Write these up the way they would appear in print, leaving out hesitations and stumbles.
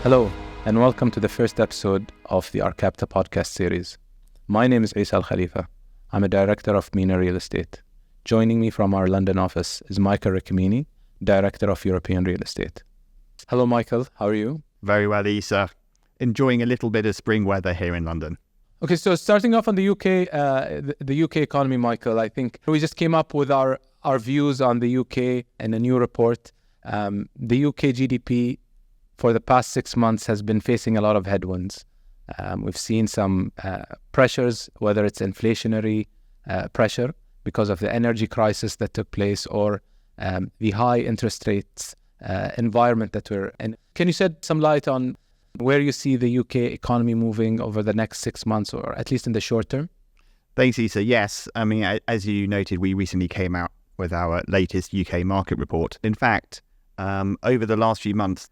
Hello, and welcome to the first episode of the Arcapita podcast series. My name is Khalifa. I'm a director of MENA Real Estate. Joining me from our London office is Michael Riccomini, director of European Real Estate. Hello, Michael. How are you? Very well, Isa. Enjoying a little bit of spring weather here in London. Okay, so starting off on the UK, the UK economy, Michael, I think we just came up with our views on the UK in a new report. The UK GDP for the past 6 months has been facing a lot of headwinds. We've seen some pressures, whether it's inflationary pressure because of the energy crisis that took place or the high interest rates environment that we're in. Can you shed some light on where you see the UK economy moving over the next 6 months, or at least in the short term? Thanks, Isa. Yes, I mean, as you noted, we recently came out with our latest UK market report. In fact, over the last few months,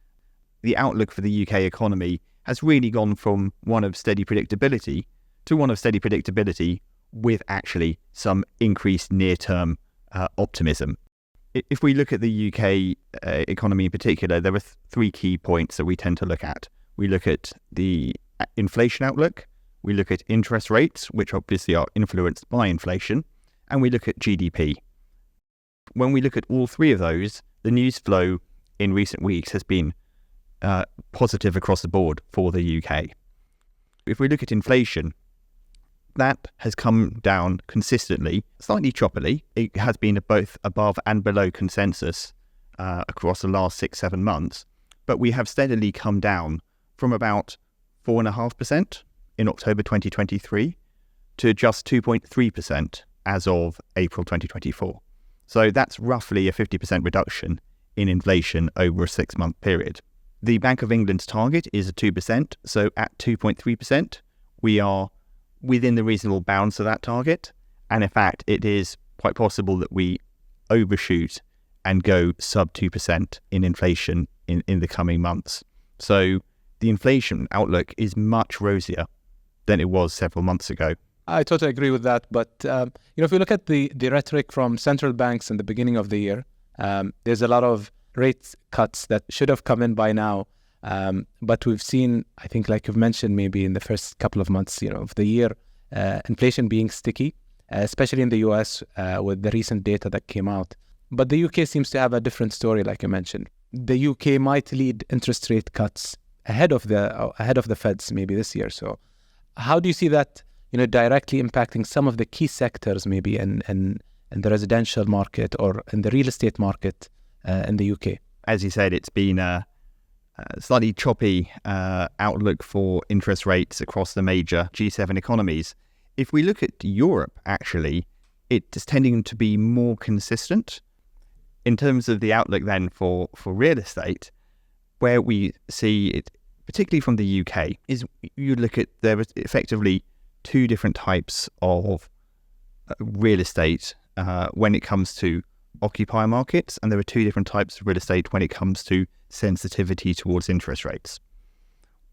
the outlook for the UK economy has really gone from one of steady predictability to one of steady predictability with actually some increased near-term optimism. If we look at the UK economy in particular, there are three key points that we tend to look at. We look at the inflation outlook, we look at interest rates, which obviously are influenced by inflation, and we look at GDP. When we look at all three of those, the news flow in recent weeks has been positive across the board for the UK. If we look at inflation, that has come down consistently, slightly choppily. It has been both above and below consensus across the last 6-7 months, but we have steadily come down from about 4.5% in October 2023 to just 2.3% as of April 2024. So that's roughly a 50% reduction in inflation over a 6-month period. The Bank of England's target is 2%, so at 2.3%, we are within the reasonable bounds of that target. And in fact, it is quite possible that we overshoot and go sub 2% in inflation in the coming months. So the inflation outlook is much rosier than it was several months ago. I totally agree with that. But, if you look at the rhetoric from central banks in the beginning of the year, there's a lot of rate cuts that should have come in by now. But we've seen, I think, like you've mentioned, maybe in the first couple of months, of the year, inflation being sticky, especially in the US with the recent data that came out. But the UK seems to have a different story, like you mentioned. The UK might lead interest rate cuts ahead of the Feds maybe this year. So how do you see that, directly impacting some of the key sectors maybe in the residential market or in the real estate market in the UK? As you said, it's been a slightly choppy outlook for interest rates across the major G7 economies. If we look at Europe, actually, it's tending to be more consistent in terms of the outlook then for real estate. Where we see it, particularly from the UK, is you look at there are effectively two different types of real estate when it comes to occupier markets, and there are two different types of real estate when it comes to sensitivity towards interest rates.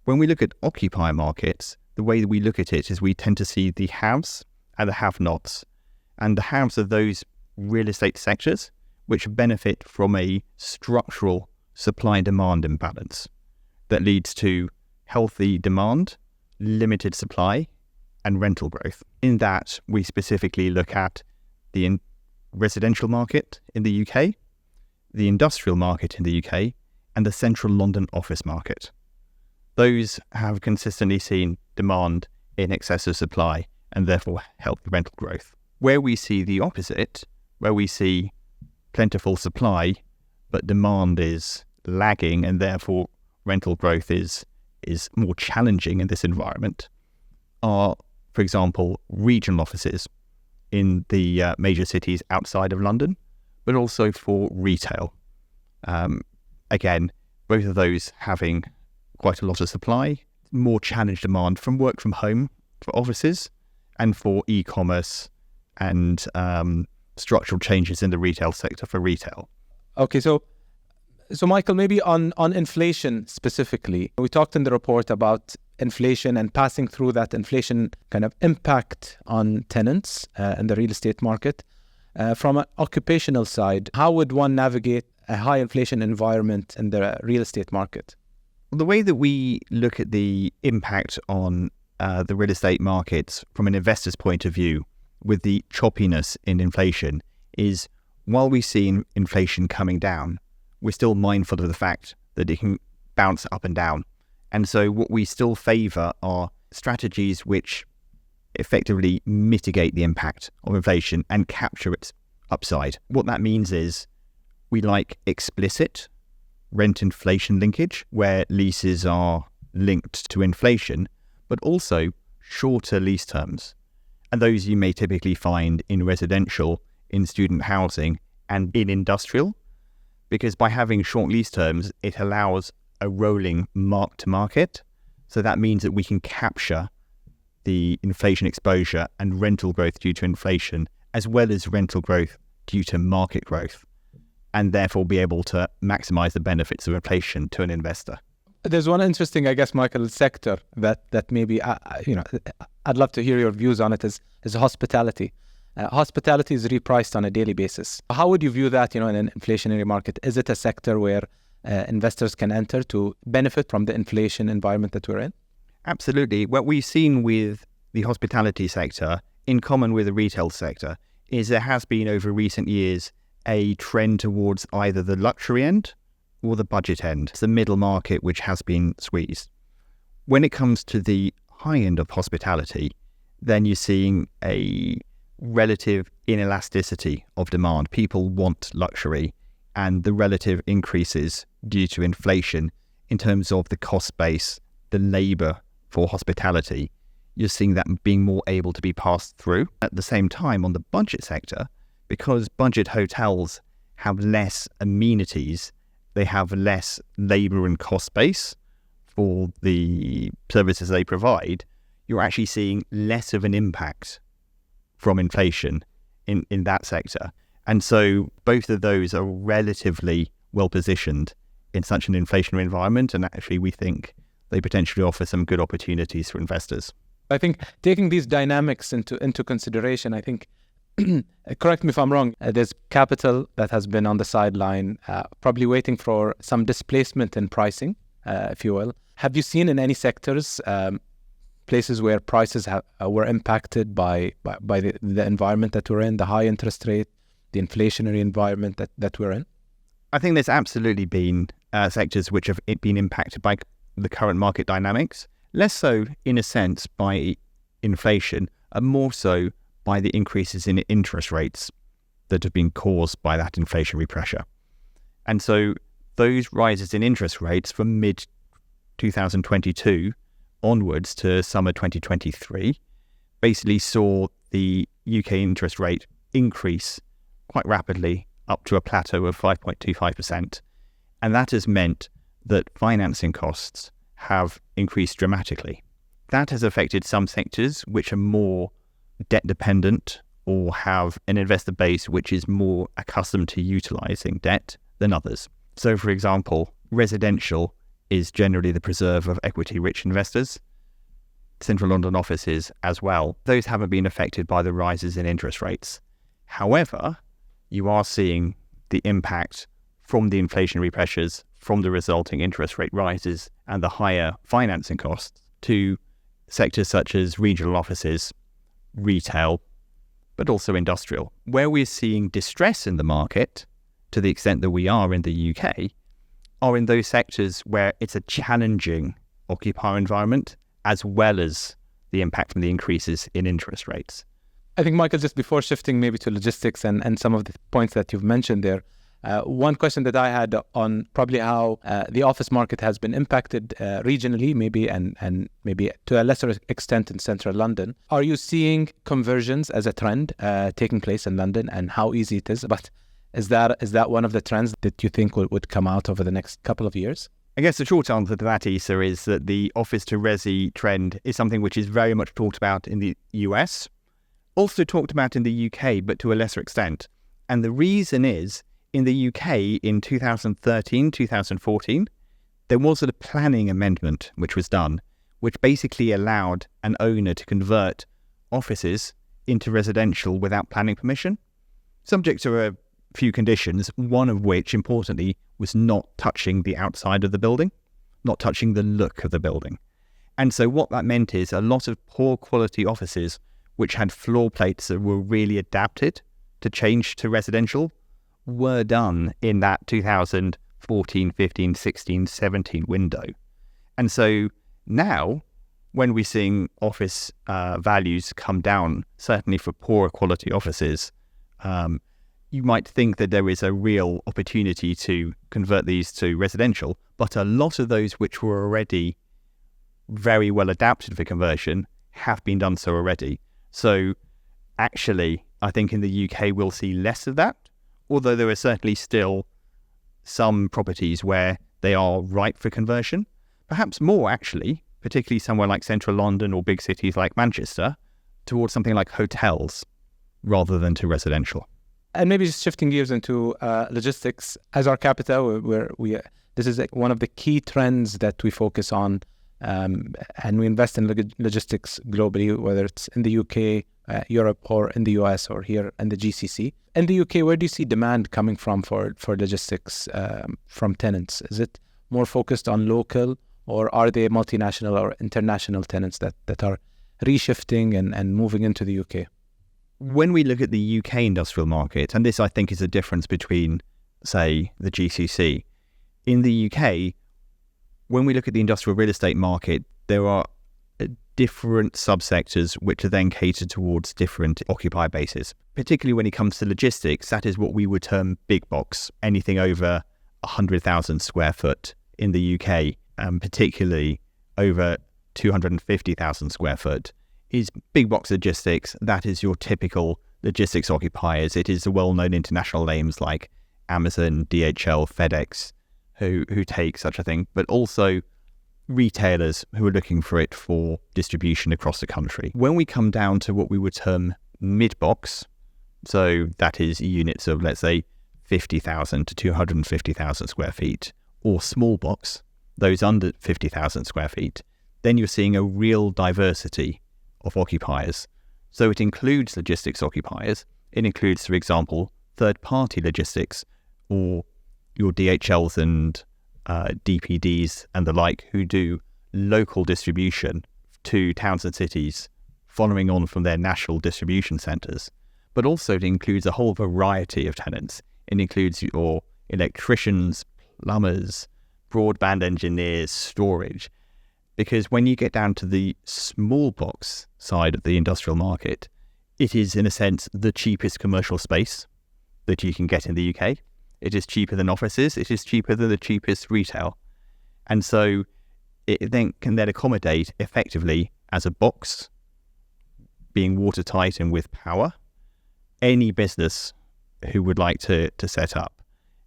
When we look at occupier markets, the way that we look at it is we tend to see the haves and the have-nots. And the haves are those real estate sectors which benefit from a structural supply and demand imbalance that leads to healthy demand, limited supply, and rental growth. In that, we specifically look at the residential market in the UK, the industrial market in the UK, and the central London office market. Those have consistently seen demand in excess of supply and therefore help the rental growth. Where we see the opposite, where we see plentiful supply, but demand is lagging and therefore rental growth is more challenging in this environment, are, for example, regional offices in the major cities outside of London, but also for retail. Again, both of those having quite a lot of supply, more challenged demand from work from home for offices and for e-commerce and structural changes in the retail sector for retail. Okay, so Michael, maybe on inflation specifically, we talked in the report about inflation and passing through that inflation kind of impact on tenants in the real estate market. From an occupational side, how would one navigate a high inflation environment in the real estate market? The way that we look at the impact on the real estate markets from an investor's point of view with the choppiness in inflation is, while we see inflation coming down, we're still mindful of the fact that it can bounce up and down. And so what we still favour are strategies which effectively mitigate the impact of inflation and capture its upside. What that means is we like explicit rent inflation linkage, where leases are linked to inflation, but also shorter lease terms. And those you may typically find in residential, in student housing, and in industrial, because by having short lease terms, it allows a rolling mark to market. So that means that we can capture the inflation exposure and rental growth due to inflation, as well as rental growth due to market growth, and therefore be able to maximize the benefits of inflation to an investor. There's one interesting, I guess, Michael, sector that maybe, I'd love to hear your views on it, is hospitality. Hospitality is repriced on a daily basis. How would you view that, in an inflationary market? Is it a sector where investors can enter to benefit from the inflation environment that we're in? Absolutely. What we've seen with the hospitality sector, in common with the retail sector, is there has been over recent years a trend towards either the luxury end or the budget end. It's the middle market which has been squeezed. When it comes to the high end of hospitality, then you're seeing a relative inelasticity of demand. People want luxury, and the relative increases due to inflation in terms of the cost base, the labour for hospitality, you're seeing that being more able to be passed through. At the same time, on the budget sector, because budget hotels have less amenities, they have less labour and cost base for the services they provide, you're actually seeing less of an impact from inflation in that sector. And so both of those are relatively well positioned in such an inflationary environment, and actually we think they potentially offer some good opportunities for investors. I think taking these dynamics into consideration, I think, correct me if I'm wrong, there's capital that has been on the sideline, probably waiting for some displacement in pricing, if you will. Have you seen in any sectors places where prices were impacted by the environment that we're in, the high interest rate, the inflationary environment that we're in? I think there's absolutely been sectors which have been impacted by the current market dynamics, less so in a sense by inflation, and more so by the increases in interest rates that have been caused by that inflationary pressure. And so those rises in interest rates from mid-2022 onwards to summer 2023 basically saw the UK interest rate increase quite rapidly up to a plateau of 5.25%. And that has meant that financing costs have increased dramatically. That has affected some sectors which are more debt dependent or have an investor base which is more accustomed to utilising debt than others. So, for example, residential is generally the preserve of equity-rich investors. Central London offices as well. Those haven't been affected by the rises in interest rates. However, you are seeing the impact from the inflationary pressures, from the resulting interest rate rises and the higher financing costs to sectors such as regional offices, retail, but also industrial. Where we're seeing distress in the market, to the extent that we are in the UK, are in those sectors where it's a challenging occupier environment, as well as the impact from the increases in interest rates. I think, Michael, just before shifting maybe to logistics and some of the points that you've mentioned there, one question that I had on probably how the office market has been impacted regionally, maybe, and maybe to a lesser extent in central London. Are you seeing conversions as a trend taking place in London, and how easy it is? But is that one of the trends that you think would come out over the next couple of years? I guess the short answer to that, Issa, is that the office to resi trend is something which is very much talked about in the US, also talked about in the UK, but to a lesser extent. And the reason is, in the UK in 2013, 2014, there was a planning amendment which was done, which basically allowed an owner to convert offices into residential without planning permission, subject to a few conditions, one of which, importantly, was not touching the outside of the building, not touching the look of the building. And so what that meant is a lot of poor quality offices which had floor plates that were really adapted to change to residential were done in that 2014, 15, 16, 17 window. And so now, when we're seeing office values come down, certainly for poorer quality offices, you might think that there is a real opportunity to convert these to residential, but a lot of those which were already very well adapted for conversion have been done so already. So actually, I think in the UK we'll see less of that, although there are certainly still some properties where they are ripe for conversion, perhaps more actually, particularly somewhere like central London or big cities like Manchester, towards something like hotels rather than to residential. And maybe just shifting gears into logistics. As Arcapita, this is one of the key trends that we focus on, and we invest in logistics globally, whether it's in the UK, Europe, or in the US, or here in the GCC. In the UK, where do you see demand coming from for logistics from tenants? Is it more focused on local, or are they multinational or international tenants that are reshifting and moving into the UK? When we look at the UK industrial market, and this I think is a difference between, say, the GCC, in the UK, when we look at the industrial real estate market, there are different subsectors which are then catered towards different occupier bases. Particularly when it comes to logistics, that is what we would term big box, anything over 100,000 square foot in the UK, and particularly over 250,000 square foot. Is big box logistics. That is your typical logistics occupiers. It is the well-known international names like Amazon, DHL, FedEx, who take such a thing, but also retailers who are looking for it for distribution across the country. When we come down to what we would term mid-box, so that is units of, let's say, 50,000 to 250,000 square feet, or small box, those under 50,000 square feet, then you're seeing a real diversity of occupiers. So it includes logistics occupiers. It includes, for example, third-party logistics, or your DHLs and DPDs and the like, who do local distribution to towns and cities following on from their national distribution centres. But also it includes a whole variety of tenants. It includes your electricians, plumbers, broadband engineers, storage. Because when you get down to the small box side of the industrial market, it is, in a sense, the cheapest commercial space that you can get in the UK. It is cheaper than offices. It is cheaper than the cheapest retail. And so it then can accommodate effectively as a box, being watertight and with power, any business who would like to set up,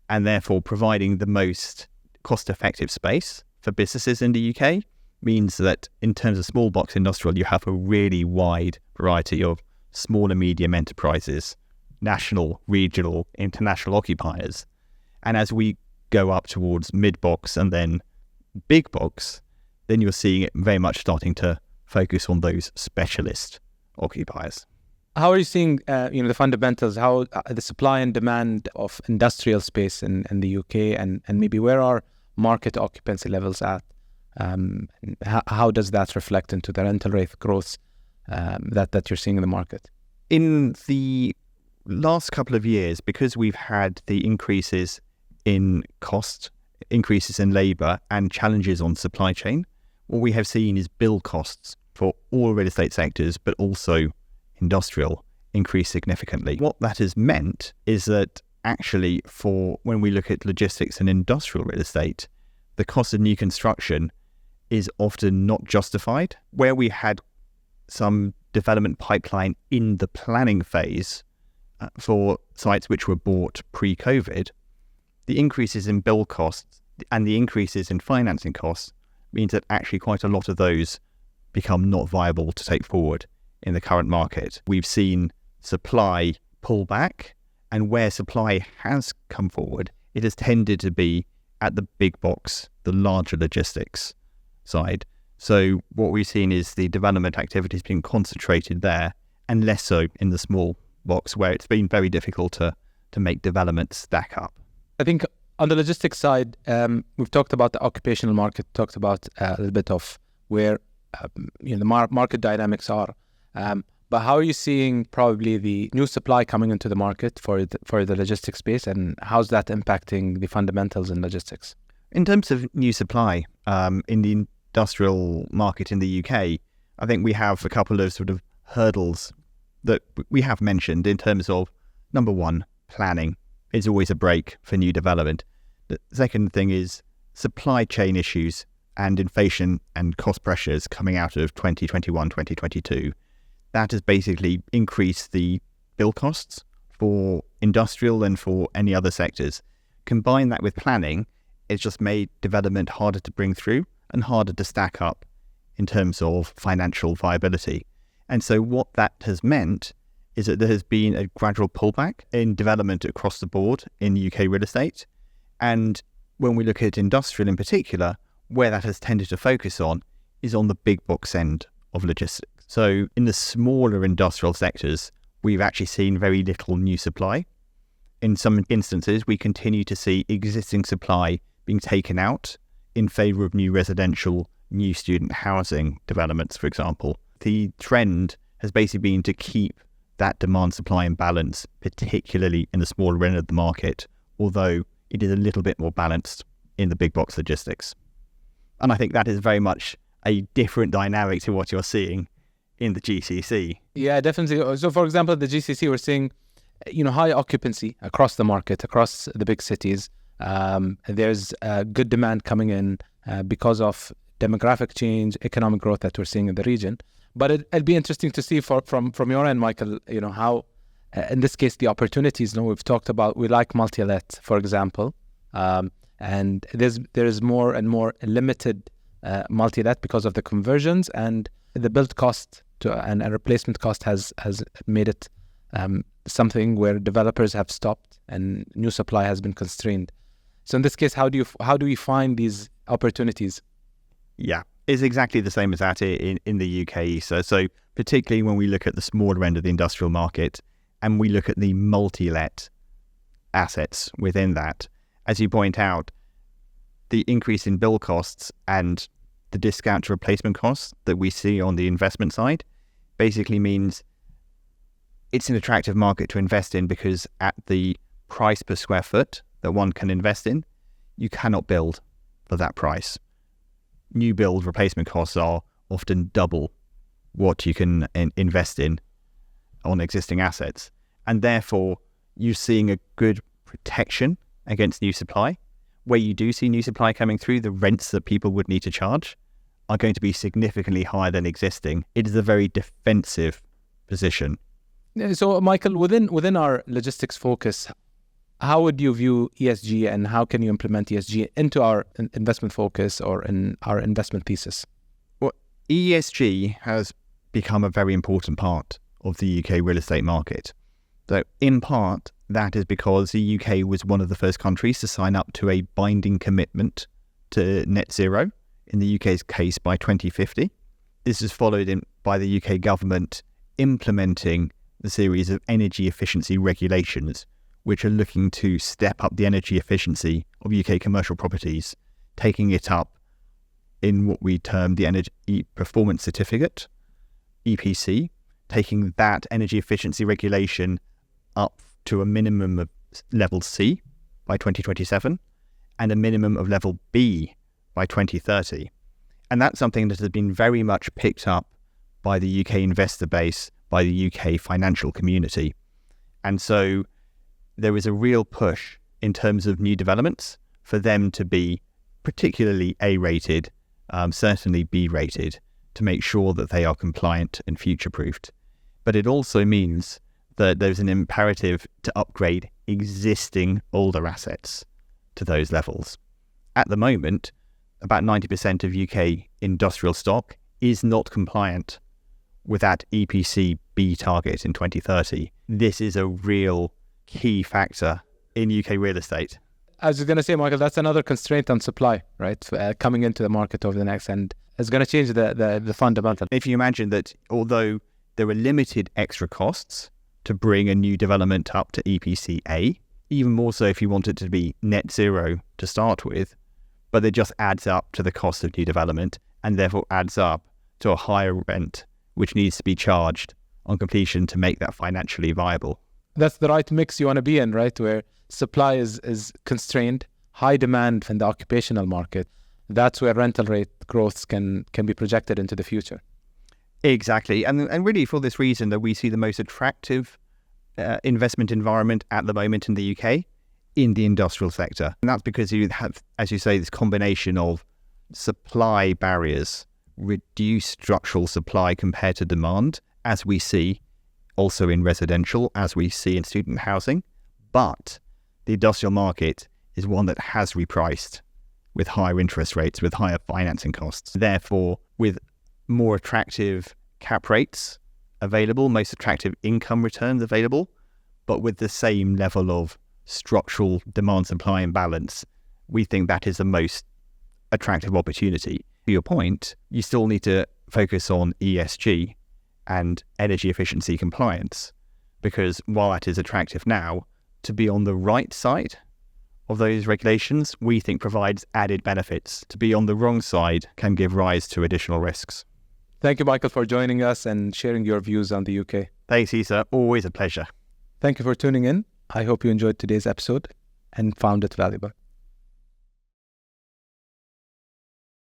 and therefore providing the most cost-effective space for businesses in the UK. Means that in terms of small box industrial, you have a really wide variety of small and medium enterprises, national, regional, international occupiers. And as we go up towards mid-box and then big box, then you're seeing it very much starting to focus on those specialist occupiers. How are you seeing the fundamentals, how the supply and demand of industrial space in the UK, and maybe where are market occupancy levels at? How does that reflect into the rental rate growth that you're seeing in the market? In the last couple of years, because we've had the increases in cost, increases in labour and challenges on supply chain, what we have seen is build costs for all real estate sectors, but also industrial, increase significantly. What that has meant is that actually when we look at logistics and industrial real estate, the cost of new construction is often not justified. Where we had some development pipeline in the planning phase for sites which were bought pre-COVID, the increases in build costs and the increases in financing costs means that actually quite a lot of those become not viable to take forward in the current market. We've seen supply pull back, and where supply has come forward, it has tended to be at the big box, the larger logistics side. So what we've seen is the development activities being concentrated there, and less so in the small box, where it's been very difficult to make developments stack up. I think On the logistics side, we've talked about the occupational market, talked about a little bit of where the market dynamics are. But how are you seeing probably the new supply coming into the market for the logistics space, and how's that impacting the fundamentals in logistics? In terms of new supply in the industrial market in the UK, I think we have a couple of sort of hurdles that we have mentioned in terms of, number one, planning is always a break for new development. The second thing is supply chain issues and inflation and cost pressures coming out of 2021, 2022. That has basically increased the build costs for industrial and for any other sectors. Combine that with planning, it's just made development harder to bring through and harder to stack up in terms of financial viability. And so what that has meant is that there has been a gradual pullback in development across the board in UK real estate. And when we look at industrial in particular, where that has tended to focus on is on the big box end of logistics. So in the smaller industrial sectors, we've actually seen very little new supply. In some instances, we continue to see existing supply being taken out in favour of new residential, new student housing developments, for example. The trend has basically been to keep that demand-supply imbalance, particularly in the smaller end of the market, although it is a little bit more balanced in the big box logistics. And I think that is very much a different dynamic to what you're seeing in the GCC. Yeah, definitely. So, for example, the GCC, we're seeing, high occupancy across the market, across the big cities. There's good demand coming in because of demographic change, economic growth that we're seeing in the region. But it'd be interesting to see from your end, Michael, how, in this case, the opportunities. We've talked about, we like multi-let, for example, and there's more and more limited multi-let because of the conversions, and the build cost and replacement cost has made it something where developers have stopped and new supply has been constrained. So in this case, how do we find these opportunities? Yeah, it's exactly the same as that in the UK. So particularly when we look at the smaller end of the industrial market and we look at the multi-let assets within that, as you point out, the increase in build costs and the discount to replacement costs that we see on the investment side basically means it's an attractive market to invest in, because at the price per square foot that one can invest in, you cannot build for that price. New build replacement costs are often double what you can invest in on existing assets. And therefore, you're seeing a good protection against new supply. Where you do see new supply coming through, the rents that people would need to charge are going to be significantly higher than existing. It is a very defensive position. So, Michael, within our logistics focus, how would you view ESG, and how can you implement ESG into our investment focus or in our investment thesis? Well, ESG has become a very important part of the UK real estate market. So in part, that is because the UK was one of the first countries to sign up to a binding commitment to net zero, in the UK's case by 2050. This is followed by the UK government implementing the series of energy efficiency regulations, which are looking to step up the energy efficiency of UK commercial properties, taking it up in what we term the Energy Performance Certificate, EPC, taking that energy efficiency regulation up to a minimum of level C by 2027 and a minimum of level B by 2030. And that's something that has been very much picked up by the UK investor base, by the UK financial community. And so there is a real push in terms of new developments for them to be particularly A-rated, certainly B-rated, to make sure that they are compliant and future-proofed. But it also means that there's an imperative to upgrade existing older assets to those levels. At the moment, about 90% of UK industrial stock is not compliant with that EPC B target in 2030. This is a real key factor in UK real estate. I was going to say, Michael, that's another constraint on supply, right? Coming into the market over the next, and it's going to change the fundamental. If you imagine that although there are limited extra costs to bring a new development up to EPC A, even more so if you want it to be net zero to start with, but it just adds up to the cost of new development and therefore adds up to a higher rent, which needs to be charged on completion to make that financially viable. That's the right mix you want to be in, right? Where supply is constrained, high demand in the occupational market. That's where rental rate growths can be projected into the future. Exactly. And really for this reason that we see the most attractive investment environment at the moment in the UK in the industrial sector. And that's because you have, as you say, this combination of supply barriers, reduced structural supply compared to demand, as we see also in residential, as we see in student housing. But the industrial market is one that has repriced with higher interest rates, with higher financing costs. Therefore, with more attractive cap rates available, most attractive income returns available, but with the same level of structural demand-supply imbalance, we think that is the most attractive opportunity. To your point, you still need to focus on ESG and energy efficiency compliance, because while that is attractive now, to be on the right side of those regulations, we think provides added benefits. To be on the wrong side can give rise to additional risks. Thank you, Michael, for joining us and sharing your views on the UK. Thanks, Isa. Always a pleasure. Thank you for tuning in. I hope you enjoyed today's episode and found it valuable.